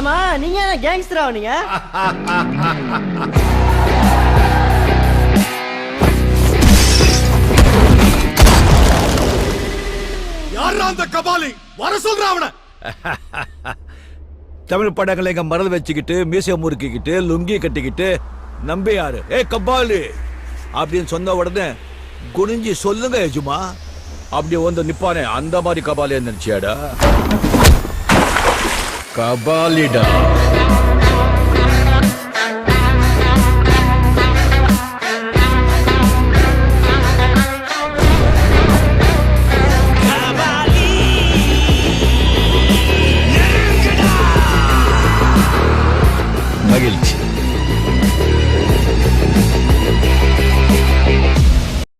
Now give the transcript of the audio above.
ஆமா, நீங்க என்ன கேங்ஸ்டரா நீங்க? யாரா அந்த கபாலி? வர சொல்ற அவன. தமிழ் படங்களை எங்க மறந்து வச்சுக்கிட்டு மியூசியம் முறுக்கிக்கிட்டு லுங்கி கட்டிக்கிட்டு நம்பி யாரு கபாலி அப்படின்னு சொன்ன உடனே குனிஞ்சி சொல்லுங்க எஜுமா அப்படி வந்து நிப்பானே அந்த மாதிரி கபாலி நினைச்சியாடா? கபாலிடா. மகிழ்ச்சி.